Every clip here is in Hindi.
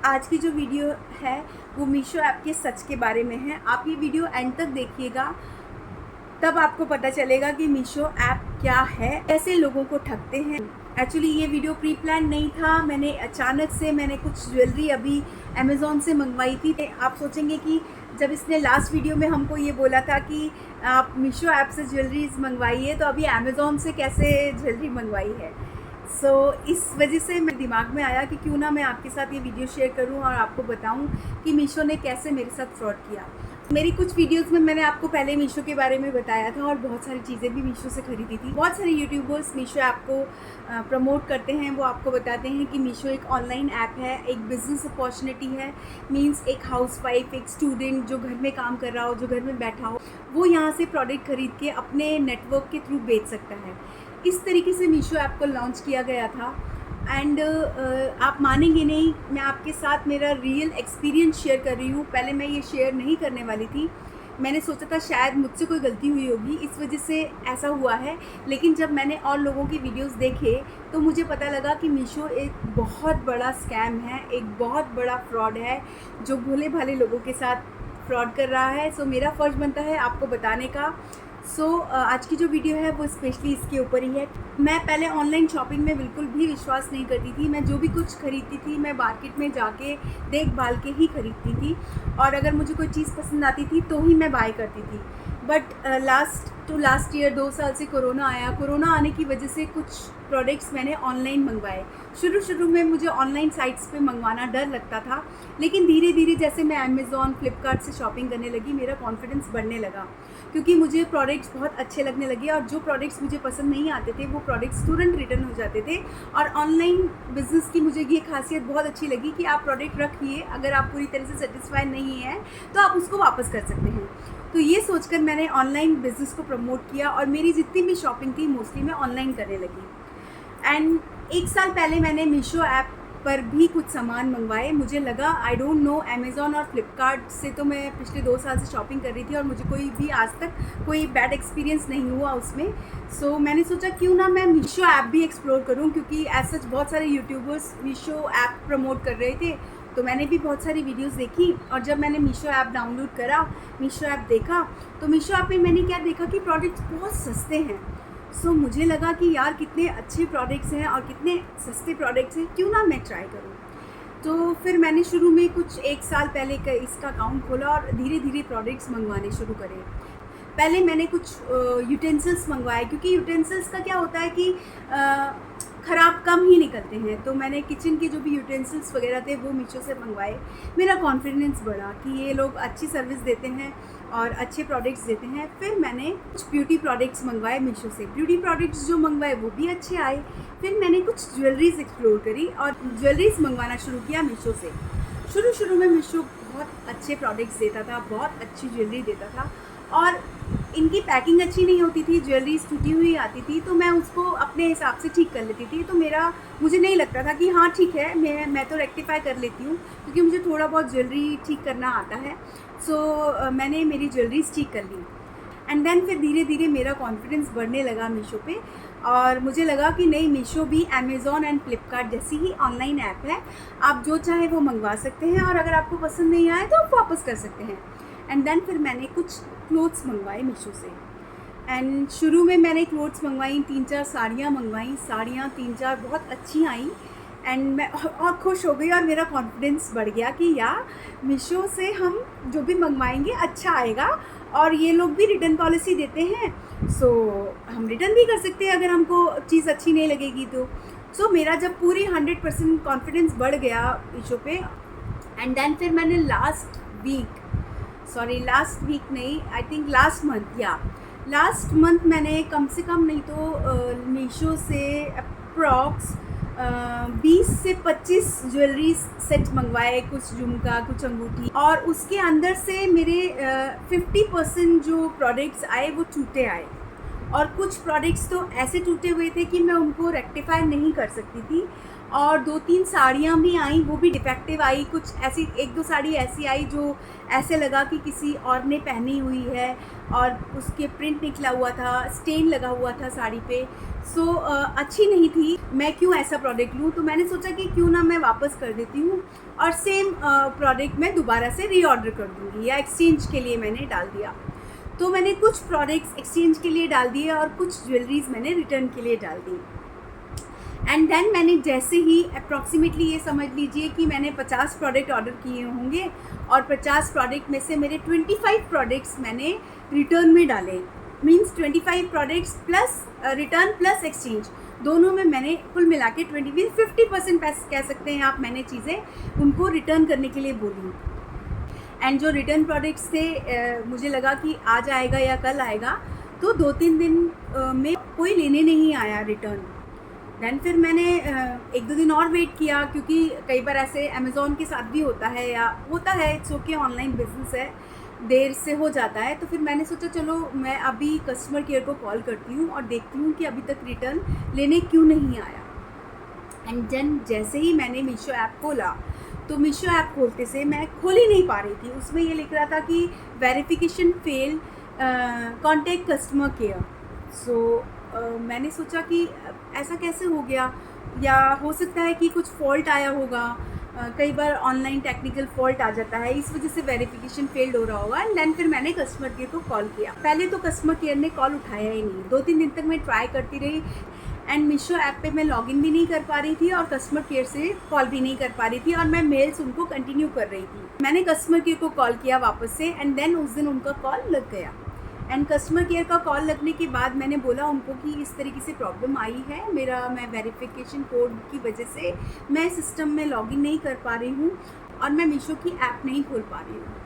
आज की जो वीडियो है वो मीशो ऐप के सच के बारे में है। आप ये वीडियो एंड तक देखिएगा, तब आपको पता चलेगा कि मीशो ऐप क्या है, कैसे लोगों को ठगते हैं। एक्चुअली ये वीडियो प्री प्लान नहीं था। मैंने अचानक से कुछ ज्वेलरी अभी अमेज़ॉन से मंगवाई थी। आप सोचेंगे कि जब इसने लास्ट वीडियो में हमको ये बोला था कि आप मीशो ऐप से ज्वेलरीज मंगवाइए, तो अभी अमेज़ॉन से कैसे ज्वेलरी मंगवाई है। इस वजह से मेरे दिमाग में आया कि क्यों ना मैं आपके साथ ये वीडियो शेयर करूं और आपको बताऊं कि मीशो ने कैसे मेरे साथ फ्रॉड किया। मेरी कुछ वीडियोस में मैंने आपको पहले मीशो के बारे में बताया था और बहुत सारी चीज़ें भी मीशो से खरीदी थी। बहुत सारे यूट्यूबर्स मीशो ऐप को प्रमोट करते हैं। वो आपको बताते हैं कि मीशो एक ऑनलाइन ऐप है, एक बिज़नेस अपॉर्चुनिटी है। मींस एक हाउसवाइफ, एक स्टूडेंट जो घर में काम कर रहा हो, जो घर में बैठा हो, वो यहाँ से प्रोडक्ट खरीद के अपने नेटवर्क के थ्रू बेच सकता है। इस तरीके से मीशो ऐप को लॉन्च किया गया था। एंड आप मानेंगे नहीं, मैं आपके साथ मेरा रियल एक्सपीरियंस शेयर कर रही हूँ। पहले मैं ये शेयर नहीं करने वाली थी। मैंने सोचा था शायद मुझसे कोई गलती हुई होगी, इस वजह से ऐसा हुआ है। लेकिन जब मैंने और लोगों की वीडियोस देखे तो मुझे पता लगा कि मीशो एक बहुत बड़ा स्कैम है, एक बहुत बड़ा फ्रॉड है जो भोले भाले लोगों के साथ फ्रॉड कर रहा है। मेरा फ़र्ज़ बनता है आपको बताने का। आज की जो वीडियो है वो स्पेशली इसके ऊपर ही है। मैं पहले ऑनलाइन शॉपिंग में बिल्कुल भी विश्वास नहीं करती थी। मैं जो भी कुछ खरीदती थी मैं मार्केट में जाके देख भाल के ही खरीदती थी, और अगर मुझे कोई चीज़ पसंद आती थी तो ही मैं बाय करती थी। बट लास्ट ईयर 2 साल से कोरोना आया। कोरोना आने की वजह से कुछ प्रोडक्ट्स मैंने ऑनलाइन मंगवाए। शुरू में मुझे ऑनलाइन साइट्स पे मंगवाना डर लगता था, लेकिन धीरे धीरे जैसे मैं अमेज़ॉन, फ्लिपकार्ट से शॉपिंग करने लगी, मेरा कॉन्फिडेंस बढ़ने लगा, क्योंकि मुझे प्रोडक्ट्स बहुत अच्छे लगने लगे। और जो प्रोडक्ट्स मुझे पसंद नहीं आते थे वो प्रोडक्ट्स तुरंत रिटर्न हो जाते थे। और ऑनलाइन बिज़नेस की मुझे ये खासियत बहुत अच्छी लगी कि आप प्रोडक्ट रखिए, अगर आप पूरी तरह से सेटिस्फाई नहीं है तो आप उसको वापस कर सकते हैं। तो ये सोचकर मैंने ऑनलाइन बिज़नेस को प्रमोट किया और मेरी जितनी भी शॉपिंग थी मोस्टली मैं ऑनलाइन करने लगी। एंड 1 साल पहले मैंने मीशो ऐप पर भी कुछ सामान मंगवाए। मुझे लगा, आई डोंट नो, अमेज़ॉन और फ्लिपकार्ट से तो मैं पिछले 2 साल से शॉपिंग कर रही थी और मुझे कोई भी आज तक कोई बैड एक्सपीरियंस नहीं हुआ उसमें। मैंने सोचा क्यों ना मैं मीशो ऐप भी एक्सप्लोर करूं, क्योंकि ऐसा बहुत सारे यूट्यूबर्स मीशो ऐप प्रमोट कर रहे थे। तो मैंने भी बहुत सारी वीडियोस देखी, और जब मैंने मीशो ऐप डाउनलोड करा, मीशो ऐप देखा, तो मीशो ऐप में मैंने क्या देखा कि प्रोडक्ट्स बहुत सस्ते हैं। मुझे लगा कि यार कितने अच्छे प्रोडक्ट्स हैं और कितने सस्ते प्रोडक्ट्स हैं, क्यों ना मैं ट्राई करूं। तो फिर मैंने शुरू में कुछ 1 साल पहले का इसका अकाउंट खोला और धीरे धीरे प्रोडक्ट्स मंगवाने शुरू करे। पहले मैंने कुछ यूटेंसिल्स मंगवाए, क्योंकि यूटेंसिल्स का क्या होता है कि ख़राब कम ही निकलते हैं। तो मैंने किचन के जो भी यूटेंसिल्स वगैरह थे वो मीशो से मंगवाए। मेरा कॉन्फिडेंस बढ़ा कि ये लोग अच्छी सर्विस देते हैं और अच्छे प्रोडक्ट्स देते हैं। फिर मैंने कुछ ब्यूटी प्रोडक्ट्स मंगवाए मीशो से। ब्यूटी प्रोडक्ट्स जो मंगवाए वो भी अच्छे आए। फिर मैंने कुछ ज्वेलरीज एक्सप्लोर करी और ज्वेलरीज मंगवाना शुरू किया मीशो से। शुरू में मीशो बहुत अच्छे प्रोडक्ट्स देता था, बहुत अच्छी ज्वेलरी देता था, और इनकी पैकिंग अच्छी नहीं होती थी, ज्वेलरीज टूटी हुई आती थी, तो मैं उसको अपने हिसाब से ठीक कर लेती थी। तो मुझे नहीं लगता था कि हाँ ठीक है, मैं तो रेक्टिफाई कर लेती हूँ, क्योंकि मुझे थोड़ा बहुत ज्वेलरी ठीक करना आता है। मैंने मेरी ज्वेलरीज ठीक कर ली। एंड देन फिर धीरे धीरे मेरा कॉन्फिडेंस बढ़ने लगा मीशो पे, और मुझे लगा कि नहीं, मीशो भी अमेज़ॉन एंड फ्लिपकार्ट जैसी ही ऑनलाइन ऐप है। आप जो चाहे वो मंगवा सकते हैं, और अगर आपको पसंद नहीं आए तो आप वापस कर सकते हैं। एंड देन फिर मैंने कुछ क्लोथ्स मंगवाए मीशो से। एंड शुरू में मैंने क्लोथ्स मंगवाई, 3-4 साड़ियाँ मंगवाई। साड़ियाँ 3-4 बहुत अच्छी आई, एंड मैं और खुश हो गई, और मेरा कॉन्फिडेंस बढ़ गया कि यार मीशो से हम जो भी मंगवाएंगे अच्छा आएगा, और ये लोग भी रिटर्न पॉलिसी देते हैं। हम रिटर्न भी कर सकते हैं अगर हमको चीज़ अच्छी नहीं लगेगी तो। मेरा जब पूरी 100% कॉन्फिडेंस बढ़ गया मीशो पे। एंड देन फिर मैंने लास्ट वीक नहीं, आई थिंक लास्ट मंथ मैंने कम से कम नहीं तो मीशो से अप्रॉक्स 20 से 25 ज्वेलरी सेट मंगवाए, कुछ झुमका, कुछ अंगूठी, और उसके अंदर से मेरे 50% जो प्रोडक्ट्स आए वो टूटे आए, और कुछ प्रोडक्ट्स तो ऐसे टूटे हुए थे कि मैं उनको रेक्टिफाई नहीं कर सकती थी। और 2-3 साड़ियाँ भी आई, वो भी डिफेक्टिव आई। कुछ ऐसी 1-2 साड़ी ऐसी आई जो ऐसे लगा कि किसी और ने पहनी हुई है और उसके प्रिंट निकला हुआ था, स्टेन लगा हुआ था साड़ी पे। सो अच्छी नहीं थी। मैं क्यों ऐसा प्रोडक्ट लूँ, तो मैंने सोचा कि क्यों ना मैं वापस कर देती हूँ और सेम प्रोडक्ट मैं दोबारा से रीऑर्डर कर दूँगी, या एक्सचेंज के लिए मैंने डाल दिया। तो मैंने कुछ प्रोडक्ट्स एक्सचेंज के लिए डाल दिए और कुछ ज्वेलरीज मैंने रिटर्न के लिए डाल दी। एंड देन मैंने जैसे ही अप्रॉक्सीमेटली ये समझ लीजिए कि मैंने 50 प्रोडक्ट ऑर्डर किए होंगे और 50 प्रोडक्ट में से मेरे 25 प्रोडक्ट्स मैंने रिटर्न में डाले। Means 25 products plus return plus exchange, दोनों में मैंने कुल मिला के 50% पैसे कह सकते हैं आप, मैंने चीज़ें उनको रिटर्न करने के लिए बोली। एंड जो रिटर्न प्रोडक्ट्स थे मुझे लगा कि आज आएगा या कल आएगा, तो 2-3 दिन में कोई लेने नहीं आया रिटर्न। दैन फिर मैंने 1-2 दिन और वेट किया, क्योंकि कई बार ऐसे अमेज़ॉन के साथ भी होता है, या होता है, इट्स ओके, ऑनलाइन बिजनेस है, देर से हो जाता है। तो फिर मैंने सोचा चलो मैं अभी कस्टमर केयर को कॉल करती हूँ और देखती हूँ कि अभी तक रिटर्न लेने क्यों नहीं आया। एंड देन जैसे ही मैंने मीशो ऐप खोला, तो मीशो ऐप खोलते से मैं खोल ही नहीं पा रही थी। उसमें ये लिख रहा था कि verification fail, contact customer care. So मैंने सोचा कि ऐसा कैसे हो गया, या हो सकता है कि कुछ फॉल्ट आया होगा। कई बार ऑनलाइन टेक्निकल फॉल्ट आ जाता है, इस वजह से वेरिफिकेशन फेल्ड हो रहा होगा। एंड देन फिर मैंने कस्टमर केयर को कॉल किया। पहले तो कस्टमर केयर ने कॉल उठाया ही नहीं। 2-3 दिन तक मैं ट्राई करती रही एंड मीशो ऐप पे मैं लॉगिन भी नहीं कर पा रही थी और कस्टमर केयर से कॉल भी नहीं कर पा रही थी, और मैं मेल्स उनको कंटिन्यू कर रही थी। मैंने कस्टमर केयर को कॉल किया वापस से, एंड देन उस दिन उनका कॉल लग गया। एंड कस्टमर केयर का कॉल लगने के बाद मैंने बोला उनको कि इस तरीके से प्रॉब्लम आई है, मैं वेरिफिकेशन कोड की वजह से मैं सिस्टम में लॉगिन नहीं कर पा रही हूँ और मैं मीशो की ऐप नहीं खोल पा रही हूँ।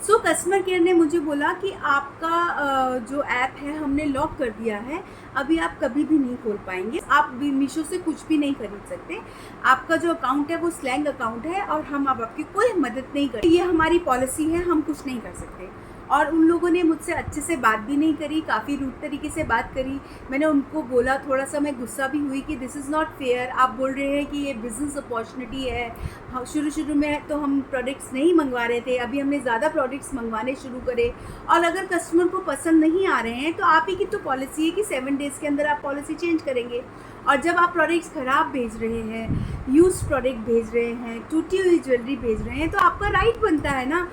सो कस्टमर केयर ने मुझे बोला कि आपका जो ऐप है हमने लॉक कर दिया है, अभी आप कभी भी नहीं खोल पाएंगे, आप भी मीशो से कुछ भी नहीं खरीद सकते, आपका जो अकाउंट है वो स्लैंग अकाउंट है और हम अब आपकी कोई मदद नहीं करें, ये हमारी पॉलिसी है, हम कुछ नहीं कर सकते। और उन लोगों ने मुझसे अच्छे से बात भी नहीं करी, काफ़ी रूड तरीके से बात करी। मैंने उनको बोला, थोड़ा सा मैं गुस्सा भी हुई कि दिस इज़ नॉट फेयर, आप बोल रहे हैं कि ये बिज़नेस अपॉर्चुनिटी है। हाँ, शुरू में तो हम प्रोडक्ट्स नहीं मंगवा रहे थे, अभी हमने ज़्यादा प्रोडक्ट्स मंगवाने शुरू करे, और अगर कस्टमर को पसंद नहीं आ रहे हैं तो आप ही की तो पॉलिसी है कि 7 डेज़ के अंदर आप पॉलिसी चेंज करेंगे। और जब आप प्रोडक्ट्स ख़राब भेज रहे हैं, यूज्ड प्रोडक्ट भेज रहे हैं, टूटी हुई ज्वेलरी भेज रहे हैं, तो आपका राइट बनता है ना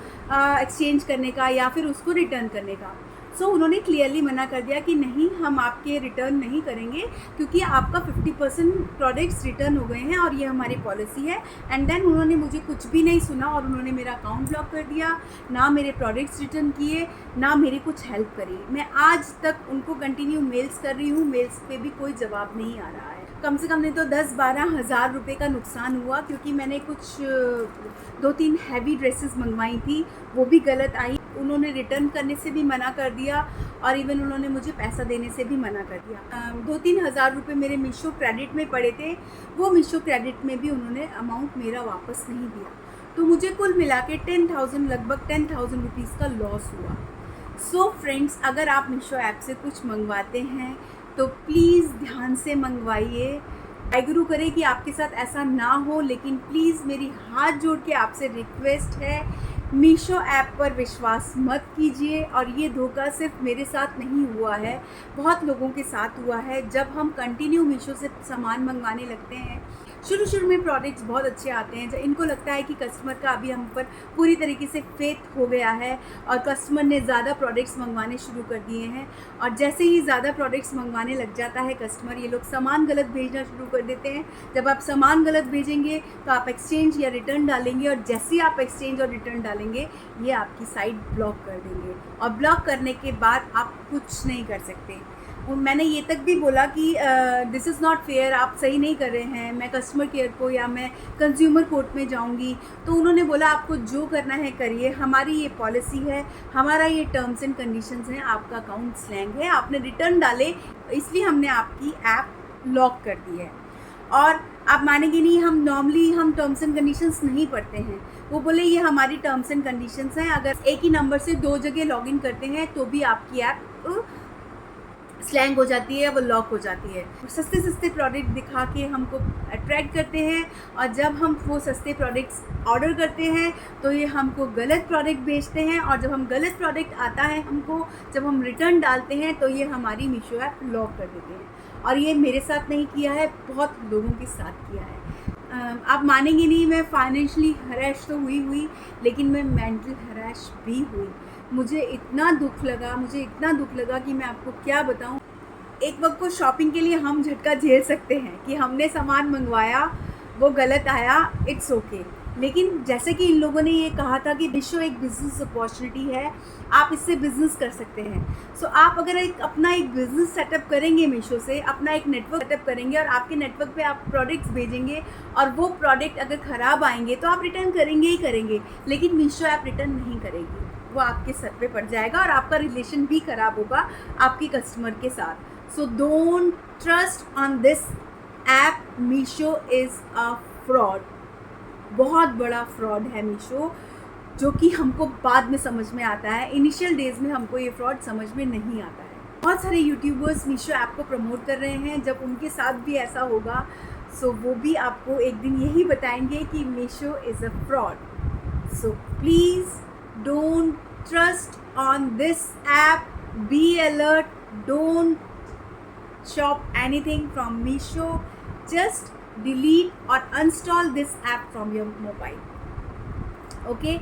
एक्सचेंज करने का या फिर उसको रिटर्न करने का। सो उन्होंने क्लियरली मना कर दिया कि नहीं, हम आपके रिटर्न नहीं करेंगे क्योंकि आपका 50% प्रोडक्ट्स रिटर्न हो गए हैं और ये हमारी पॉलिसी है। एंड देन उन्होंने मुझे कुछ भी नहीं सुना और उन्होंने मेरा अकाउंट ब्लॉक कर दिया, ना मेरे प्रोडक्ट्स रिटर्न किए, ना मेरी कुछ हेल्प करी। मैं आज तक उनको कंटिन्यू मेल्स कर रही हूँ, मेल्स पे भी कोई जवाब नहीं आ रहा है। कम से कम नहीं तो 10-12 हज़ार रुपये का नुकसान हुआ, क्योंकि मैंने कुछ 2-3 हैवी ड्रेसेस मंगवाई थी, वो भी गलत आई। उन्होंने रिटर्न करने से भी मना कर दिया और इवन उन्होंने मुझे पैसा देने से भी मना कर दिया। 2-3 हज़ार रुपये मेरे मीशो क्रेडिट में पड़े थे, वो मीशो क्रेडिट में भी उन्होंने अमाउंट मेरा वापस नहीं दिया। तो मुझे कुल मिला के 10,000, लगभग 10,000 रुपीज़ का लॉस हुआ। सो फ्रेंड्स, अगर आप मीशो ऐप से कुछ मंगवाते हैं तो प्लीज़ ध्यान से मंगवाइए। वाहिगुरु करे कि आपके साथ ऐसा ना हो, लेकिन प्लीज़ मेरी हाथ जोड़ के आपसे रिक्वेस्ट है, मीशो ऐप पर विश्वास मत कीजिए। और ये धोखा सिर्फ मेरे साथ नहीं हुआ है, बहुत लोगों के साथ हुआ है। जब हम कंटिन्यू मीशो से सामान मंगवाने लगते हैं, शुरू में प्रोडक्ट्स बहुत अच्छे आते हैं, जब इनको लगता है कि कस्टमर का अभी हम पर पूरी तरीके से फेथ हो गया है और कस्टमर ने ज़्यादा प्रोडक्ट्स मंगवाने शुरू कर दिए हैं, और जैसे ही ज़्यादा प्रोडक्ट्स मंगवाने लग जाता है कस्टमर, ये लोग सामान गलत भेजना शुरू कर देते हैं। जब आप सामान गलत भेजेंगे तो आप एक्सचेंज या रिटर्न डालेंगे, और जैसे ही आप एक्सचेंज और रिटर्न डालेंगे ये आपकी साइट ब्लॉक कर देंगे, और ब्लॉक करने के बाद आप कुछ नहीं कर सकते। मैंने ये तक भी बोला कि दिस इज़ नॉट फेयर, आप सही नहीं कर रहे हैं, मैं कस्टमर केयर को या मैं कंज्यूमर कोर्ट में जाऊंगी। तो उन्होंने बोला आपको जो करना है करिए, हमारी ये पॉलिसी है, हमारा ये टर्म्स एंड कंडीशंस हैं, आपका अकाउंट स्लैंग है, आपने रिटर्न डाले इसलिए हमने आपकी ऐप लॉक कर दी है। और आप मानेंगे नहीं, हम नॉर्मली टर्म्स एंड कंडीशंस नहीं पढ़ते हैं। वो बोले ये हमारी टर्म्स एंड कंडीशंस हैं, अगर एक ही नंबर से 2 जगह लॉगिन करते हैं तो भी आपकी ऐप स्लैंग हो जाती है, वो लॉक हो जाती है। सस्ते सस्ते प्रोडक्ट दिखा के हमको अट्रैक्ट करते हैं, और जब हम वो सस्ते प्रोडक्ट्स ऑर्डर करते हैं तो ये हमको गलत प्रोडक्ट बेचते हैं, और जब हम गलत प्रोडक्ट आता है हमको, जब हम रिटर्न डालते हैं तो ये हमारी मीशो ऐप लॉक कर देते हैं। और ये मेरे साथ नहीं किया है, बहुत लोगों के साथ किया है। आप मानेंगे नहीं, मैं फाइनेंशियली हरैश तो हुई, लेकिन मैं मेंटल हरैश भी हुई। मुझे इतना दुख लगा कि मैं आपको क्या बताऊं। एक वक्त को शॉपिंग के लिए हम झटका झेल सकते हैं कि हमने सामान मंगवाया, वो गलत आया, इट्स ओके। लेकिन जैसे कि इन लोगों ने ये कहा था कि मीशो एक बिज़नेस अपॉर्चुनिटी है, आप इससे बिज़नेस कर सकते हैं। सो आप अगर अपना एक बिज़नेस सेटअप करेंगे मीशो से, अपना एक नेटवर्क सेटअप करेंगे, और आपके नेटवर्क पे आप प्रोडक्ट्स भेजेंगे, और वो प्रोडक्ट अगर ख़राब आएंगे तो आप रिटर्न करेंगे ही करेंगे, लेकिन मीशो ऐप रिटर्न नहीं करेगी। वो आपके सर पे पड़ जाएगा, और आपका रिलेशन भी ख़राब होगा आपके कस्टमर के साथ। So don't trust on this app. Meesho is a fraud, बहुत बड़ा फ्रॉड है मीशो, जो कि हमको बाद में समझ में आता है। इनिशियल डेज में हमको ये फ्रॉड समझ में नहीं आता है। बहुत सारे यूट्यूबर्स मीशो ऐप को प्रमोट कर रहे हैं, जब उनके साथ भी ऐसा होगा सो वो भी आपको एक दिन यही बताएंगे कि Meesho is a fraud. So please don't trust on this app, be alert, don't shop anything from Meesho, just delete or uninstall this app from your mobile, okay?